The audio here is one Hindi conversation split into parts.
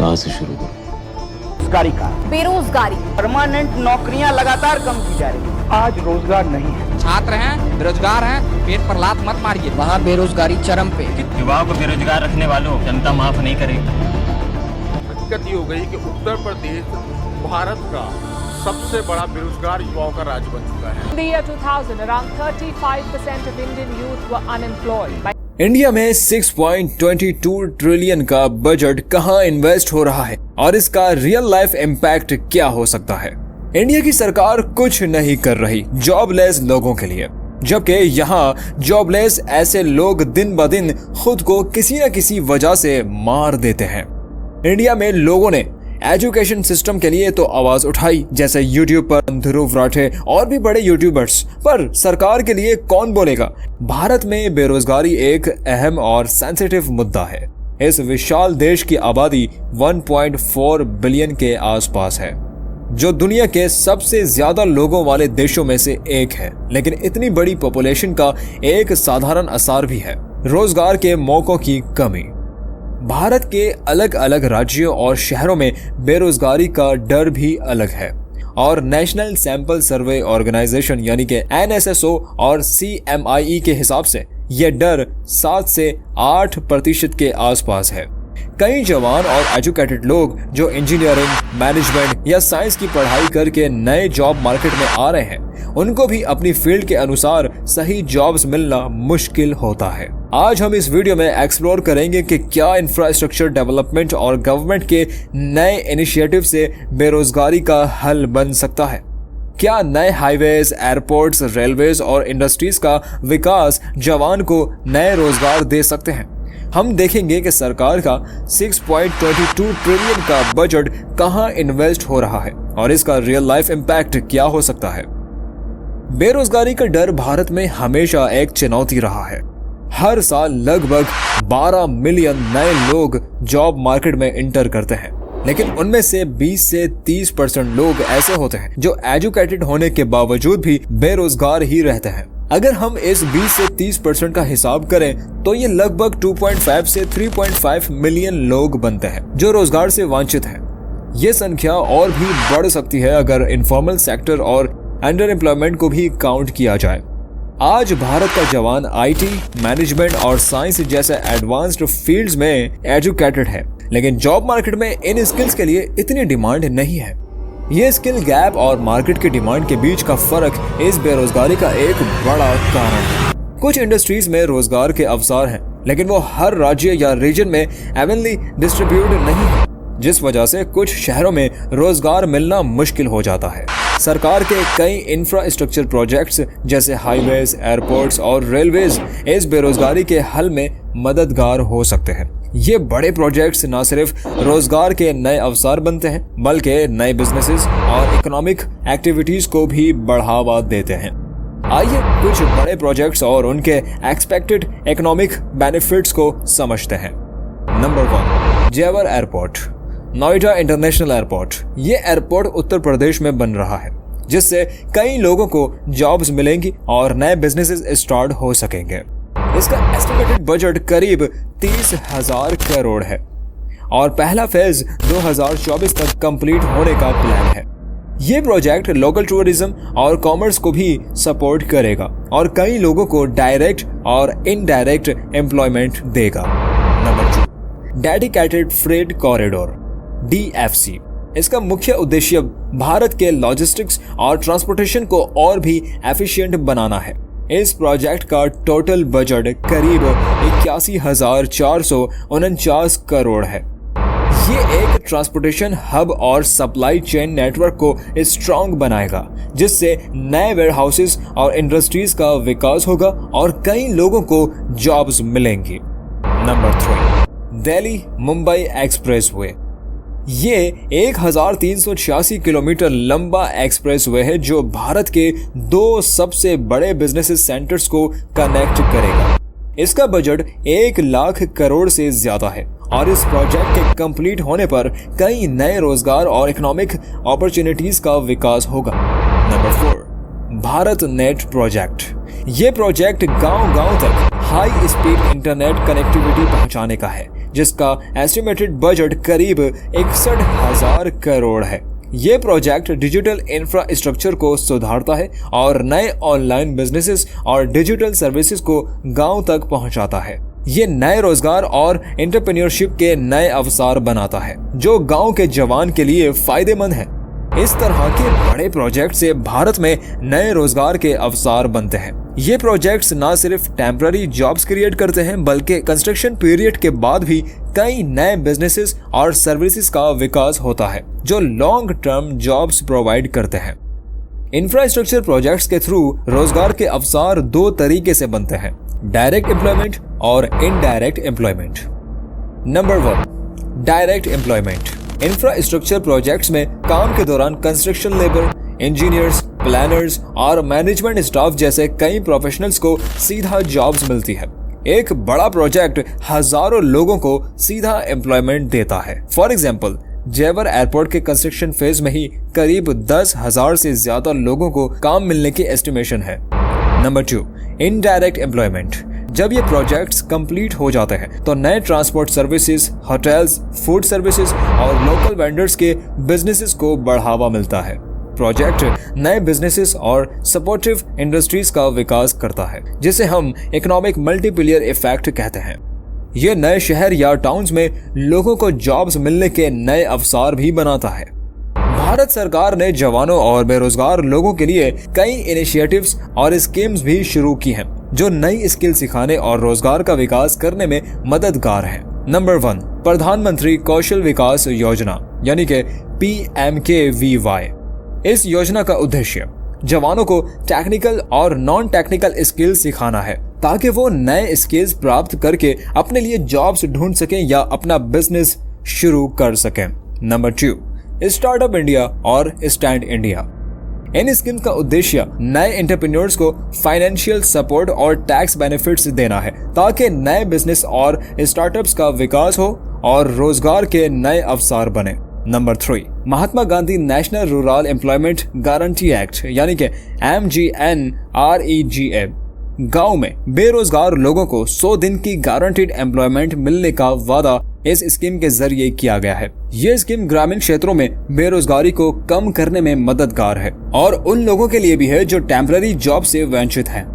कहाँ से शुरू करूं? बेरोजगारी का बेरोजगारी, परमानेंट नौकरियां लगातार कम की जा रही है। आज रोजगार नहीं है। छात्र हैं, बेरोजगार हैं, पेट पर लात मत मारिए। वहाँ बेरोजगारी चरम पे। युवाओं को बेरोजगार रखने वालों जनता माफ नहीं करेगी। हकीकत ये हो गई कि उत्तर प्रदेश भारत का सबसे बड़ा बेरोजगार युवाओं का राज्य बन चुका है। In the year 2000, around 35% of Indian youth were unemployed. India में 6.22 ट्रिलियन का बजट कहां इन्वेस्ट हो रहा है और इसका रियल लाइफ इम्पैक्ट क्या हो सकता है। इंडिया की सरकार कुछ नहीं कर रही जॉबलेस लोगों के लिए, जबकि यहाँ जॉबलेस ऐसे लोग दिन ब दिन खुद को किसी न किसी वजह से मार देते हैं। इंडिया में लोगों ने एजुकेशन सिस्टम के लिए तो आवाज उठाई, जैसे यूट्यूब पर ध्रुव राठे और भी बड़े यूट्यूबर्स, पर सरकार के लिए कौन बोलेगा। भारत में बेरोजगारी एक अहम और सेंसिटिव मुद्दा है। इस विशाल देश की आबादी 1.4 बिलियन के आसपास है, जो दुनिया के सबसे ज्यादा लोगों वाले देशों में से एक है। लेकिन इतनी बड़ी पॉपुलेशन का एक साधारण असर भी है, रोजगार के मौकों की कमी। भारत के अलग अलग राज्यों और शहरों में बेरोजगारी का डर भी अलग है और नेशनल सैंपल सर्वे ऑर्गेनाइजेशन यानी कि NSSO और CMIE के हिसाब से यह डर 7 से 8% के आसपास है। कई जवान और एजुकेटेड लोग जो इंजीनियरिंग, मैनेजमेंट या साइंस की पढ़ाई करके नए जॉब मार्केट में आ रहे हैं, उनको भी अपनी फील्ड के अनुसार सही जॉब्स मिलना मुश्किल होता है। आज हम इस वीडियो में एक्सप्लोर करेंगे कि क्या इंफ्रास्ट्रक्चर डेवलपमेंट और गवर्नमेंट के नए इनिशिएटिव से बेरोजगारी का हल बन सकता है। क्या नए हाईवेज, एयरपोर्ट्स, रेलवेज और इंडस्ट्रीज का विकास जवान को नए रोजगार दे सकते हैं। हम देखेंगे कि सरकार का 6.22 ट्रिलियन का बजट कहां इन्वेस्ट हो रहा है और इसका रियल लाइफ इम्पैक्ट क्या हो सकता है। बेरोजगारी का डर भारत में हमेशा एक चुनौती रहा है। हर साल लगभग 12 मिलियन नए लोग जॉब मार्केट में इंटर करते हैं, लेकिन उनमें से 20 से 30% लोग ऐसे होते हैं जो एजुकेटेड होने के बावजूद भी बेरोजगार ही रहते हैं। अगर हम इस 20 से 30% का हिसाब करें तो ये लगभग 2.5 से 3.5 मिलियन लोग बनते हैं जो रोजगार से वंचित हैं। ये संख्या और भी बढ़ सकती है अगर इनफॉर्मल सेक्टर और अंडर एम्प्लॉयमेंट को भी काउंट किया जाए। आज भारत का जवान IT, मैनेजमेंट और साइंस जैसे एडवांस्ड फील्ड्स में एजुकेटेड है, लेकिन जॉब मार्केट में इन स्किल्स के लिए इतनी डिमांड नहीं है। ये स्किल गैप और मार्केट की डिमांड के बीच का फर्क इस बेरोजगारी का एक बड़ा कारण है। कुछ इंडस्ट्रीज में रोजगार के अवसर हैं, लेकिन वो हर राज्य या रीजन में एवनली डिस्ट्रीब्यूट नहीं है, जिस वजह से कुछ शहरों में रोजगार मिलना मुश्किल हो जाता है। सरकार के कई इंफ्रास्ट्रक्चर प्रोजेक्ट्स जैसे हाईवेज, एयरपोर्ट्स और रेलवेज इस बेरोजगारी के हल में मददगार हो सकते हैं। ये बड़े प्रोजेक्ट्स न सिर्फ रोजगार के नए अवसर बनते हैं, बल्कि नए बिजनेसेस और इकोनॉमिक एक्टिविटीज को भी बढ़ावा देते हैं। आइए कुछ बड़े प्रोजेक्ट्स और उनके एक्सपेक्टेड इकोनॉमिक बेनिफिट्स को समझते हैं। नंबर 1, जेवर एयरपोर्ट, नोएडा इंटरनेशनल एयरपोर्ट। ये एयरपोर्ट उत्तर प्रदेश में बन रहा है, जिससे कई लोगों को जॉब्स मिलेंगी और नए बिजनेसेस स्टार्ट हो सकेंगे। इसका एस्टिमेटेड बजट करीब 30,000 करोड़ है और पहला फेज 2024 तक कंप्लीट होने का प्लान है। ये प्रोजेक्ट लोकल टूरिज्म और कॉमर्स को भी सपोर्ट करेगा और कई लोगों को डायरेक्ट और इनडायरेक्ट एम्प्लॉयमेंट देगा। Number 2, dedicated freight corridor, DFC। इसका मुख्य उद्देश्य भारत के लॉजिस्टिक्स और ट्रांसपोर्टेशन को और भी एफिशिएंट बनाना है। इस प्रोजेक्ट का टोटल बजट करीब 81,449 करोड़ है। ये एक ट्रांसपोर्टेशन हब और सप्लाई चेन नेटवर्क को स्ट्रॉन्ग बनाएगा, जिससे नए वेयरहाउसेस और इंडस्ट्रीज का विकास होगा और कई लोगों को जॉब्स मिलेंगी। Number 3, Delhi Mumbai expressway. ये 1386 किलोमीटर लंबा एक्सप्रेसवे है जो भारत के 2 सबसे बड़े बिजनेस सेंटर्स को कनेक्ट करेगा। इसका बजट 1 लाख करोड़ से ज्यादा है और इस प्रोजेक्ट के कंप्लीट होने पर कई नए रोजगार और इकोनॉमिक अपॉर्चुनिटीज का विकास होगा। Number 4, Bharat net project. ये प्रोजेक्ट गांव-गांव तक हाई स्पीड इंटरनेट कनेक्टिविटी पहुंचाने का है, जिसका एस्टिमेटेड बजट करीब 61,000 करोड़ है। ये प्रोजेक्ट डिजिटल इंफ्रास्ट्रक्चर को सुधारता है और नए ऑनलाइन बिजनेसेस और डिजिटल सर्विसेज को गांव तक पहुंचाता है। ये नए रोजगार और एंटरप्रेन्योरशिप के नए अवसर बनाता है जो गांव के जवान के लिए फायदेमंद है। इस तरह के बड़े प्रोजेक्ट से भारत में नए रोजगार के अवसर बनते हैं। ये प्रोजेक्ट्स न सिर्फ टेम्पररी जॉब्स क्रिएट करते हैं बल्कि कंस्ट्रक्शन पीरियड के बाद भी कई नए बिजनेसेस और सर्विसेज का विकास होता है जो लॉन्ग टर्म जॉब्स प्रोवाइड करते हैं। इंफ्रास्ट्रक्चर प्रोजेक्ट्स के थ्रू रोजगार के अवसर दो तरीके से बनते हैं, डायरेक्ट एम्प्लॉयमेंट और indirect employment. Number 1, direct employment. Infrastructure projects में काम के दौरान कंस्ट्रक्शन लेबर, इंजीनियर्स, प्लानर्स और मैनेजमेंट स्टाफ जैसे कई प्रोफेशनल्स को सीधा जॉब्स मिलती है। एक बड़ा प्रोजेक्ट हजारों लोगों को सीधा एम्प्लॉयमेंट देता है। फॉर एग्जाम्पल, जेवर एयरपोर्ट के कंस्ट्रक्शन फेज में ही करीब 10,000 से ज्यादा लोगों को काम मिलने की एस्टिमेशन है। Number 2, indirect employment. जब ये प्रोजेक्ट्स कंप्लीट हो जाते हैं तो नए transport services, hotels, food services और लोकल वेंडर्स के बिजनेसेस को बढ़ावा मिलता है। प्रोजेक्ट नए बिजनेसेस और सपोर्टिव इंडस्ट्रीज का विकास करता है जिसे हम इकोनॉमिक मल्टीप्लियर इफेक्ट कहते हैं। ये नए शहर या टाउन्स में लोगों को जॉब्स मिलने के नए अवसर भी बनाता है। भारत सरकार ने जवानों और बेरोजगार लोगों के लिए कई इनिशिएटिव्स और स्कीम्स भी शुरू की हैं जो नई स्किल सिखाने और रोजगार का विकास करने में मददगार हैं। नंबर 1, प्रधानमंत्री कौशल विकास योजना यानी कि PMKVY। इस योजना का उद्देश्य जवानों को टेक्निकल और नॉन टेक्निकल स्किल्स सिखाना है ताकि वो नए स्किल्स प्राप्त करके अपने लिए जॉब्स ढूंढ सकें या अपना बिजनेस शुरू कर सकें। नंबर 2, स्टार्टअप इंडिया और स्टैंड इंडिया। इन स्कीम का उद्देश्य नए एंटरप्रेन्योर्स को फाइनेंशियल सपोर्ट और टैक्स बेनिफिट्स देना है ताकि नए बिजनेस और स्टार्टअप्स का विकास हो और रोजगार के नए अवसर बने। Number 3, Mahatma Gandhi national rural employment guarantee act यानी कि MGNREGA। गांव में बेरोजगार लोगों को 100 दिन की गारंटीड एम्प्लॉयमेंट मिलने का वादा इस स्कीम के जरिए किया गया है। ये स्कीम ग्रामीण क्षेत्रों में बेरोजगारी को कम करने में मददगार है और उन लोगों के लिए भी है जो टेम्पररी जॉब से वंचित हैं।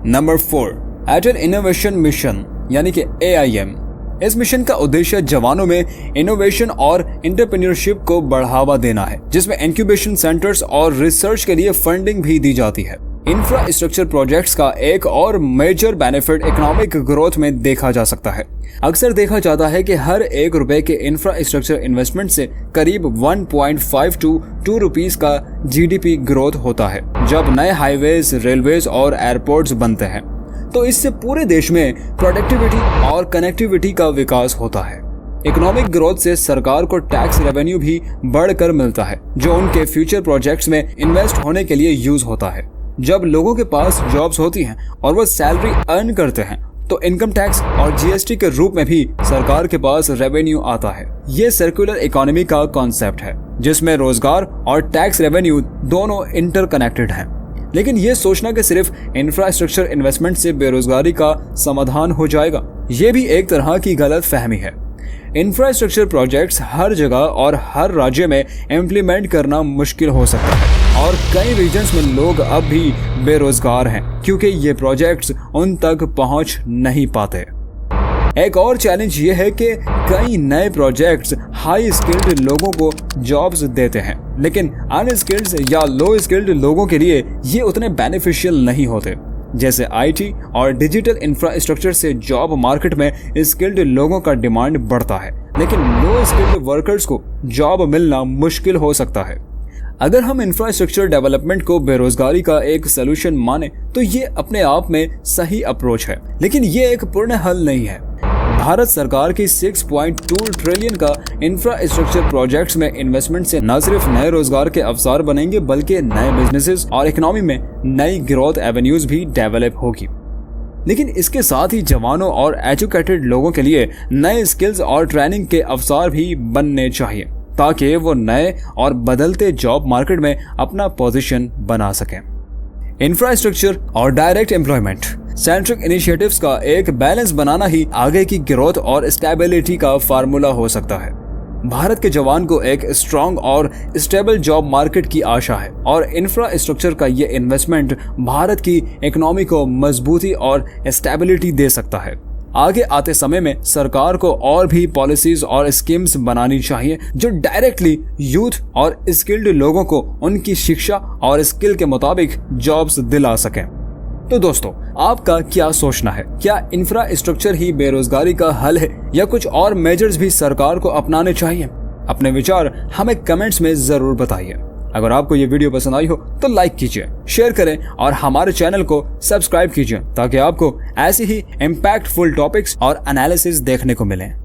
नंबर 4, अटल इनोवेशन मिशन यानी कि AIM। इस मिशन का उद्देश्य जवानों में इनोवेशन और एंटरप्रेन्योरशिप को बढ़ावा देना है जिसमें इंक्यूबेशन सेंटर्स और रिसर्च के लिए फंडिंग भी दी जाती है। इंफ्रास्ट्रक्चर प्रोजेक्ट्स का एक और मेजर बेनिफिट इकोनॉमिक ग्रोथ में देखा जा सकता है। अक्सर देखा जाता है कि हर 1 रुपए के इंफ्रास्ट्रक्चर इन्वेस्टमेंट से करीब 1.5 to 2 रुपीस का GDP ग्रोथ होता है। जब नए हाईवेज, रेलवेज और एयरपोर्ट्स बनते हैं तो इससे पूरे देश में प्रोडक्टिविटी और कनेक्टिविटी का विकास होता है। इकोनॉमिक ग्रोथ से सरकार को टैक्स रेवेन्यू भी बढ़कर मिलता है जो उनके फ्यूचर प्रोजेक्ट्स में इन्वेस्ट होने के लिए यूज होता है। जब लोगों के पास जॉब्स होती हैं और वो सैलरी अर्न करते हैं तो इनकम टैक्स और GST के रूप में भी सरकार के पास रेवेन्यू आता है। ये सर्कुलर इकोनॉमी का कॉन्सेप्ट है जिसमें रोजगार और टैक्स रेवेन्यू दोनों इंटरकनेक्टेड हैं। लेकिन ये सोचना कि सिर्फ इंफ्रास्ट्रक्चर इन्वेस्टमेंट से बेरोजगारी का समाधान हो जाएगा, ये भी एक तरह की गलत फहमी है। इंफ्रास्ट्रक्चर प्रोजेक्ट्स हर जगह और हर राज्य में इम्प्लीमेंट करना मुश्किल हो सकता है और कई रीजन्स में लोग अब भी बेरोजगार हैं क्योंकि ये प्रोजेक्ट्स उन तक पहुंच नहीं पाते। एक और चैलेंज ये है कि कई नए प्रोजेक्ट्स हाई स्किल्ड लोगों को जॉब्स देते हैं लेकिन अनस्किल्ड या लो स्किल्ड लोगों के लिए ये उतने बेनिफिशियल नहीं होते। जैसे IT और डिजिटल इंफ्रास्ट्रक्चर से जॉब मार्केट में स्किल्ड लोगों का डिमांड बढ़ता है लेकिन लो स्किल्ड वर्कर्स को जॉब मिलना मुश्किल हो सकता है। अगर हम इंफ्रास्ट्रक्चर डेवलपमेंट को बेरोजगारी का एक सोल्यूशन माने तो ये अपने आप में सही अप्रोच है लेकिन ये एक पूर्ण हल नहीं है। भारत सरकार की 6.2 ट्रिलियन का इंफ्रास्ट्रक्चर प्रोजेक्ट्स में इन्वेस्टमेंट से न सिर्फ नए रोजगार के अवसर बनेंगे बल्कि नए बिजनेसेस और इकोनॉमी में नई ग्रोथ एवेन्यूज भी डेवलप होगी। लेकिन इसके साथ ही जवानों और एजुकेटेड लोगों के लिए नए स्किल्स और ट्रेनिंग के अवसर भी बनने चाहिए ताकि वो नए और बदलते जॉब मार्केट में अपना पोजीशन बना सकें। इंफ्रास्ट्रक्चर और डायरेक्ट एम्प्लॉयमेंट सेंट्रिक इनिशिएटिव्स का एक बैलेंस बनाना ही आगे की ग्रोथ और स्टेबिलिटी का फार्मूला हो सकता है। भारत के जवान को एक स्ट्रॉन्ग और स्टेबल जॉब मार्केट की आशा है और इंफ्रास्ट्रक्चर का ये इन्वेस्टमेंट भारत की इकोनॉमी को मजबूती और स्टेबिलिटी दे सकता है। आगे आते समय में सरकार को और भी पॉलिसीज और स्कीम्स बनानी चाहिए जो डायरेक्टली यूथ और स्किल्ड लोगों को उनकी शिक्षा और स्किल के मुताबिक जॉब्स दिला सकें। तो दोस्तों, आपका क्या सोचना है? क्या इंफ्रास्ट्रक्चर ही बेरोजगारी का हल है या कुछ और मेजर्स भी सरकार को अपनाने चाहिए? अपने विचार हमें कमेंट्स में जरूर बताइए। अगर आपको ये वीडियो पसंद आई हो तो लाइक कीजिए, शेयर करें और हमारे चैनल को सब्सक्राइब कीजिए ताकि आपको ऐसी ही इम्पैक्टफुल टॉपिक्स और एनालिसिस देखने को मिलें।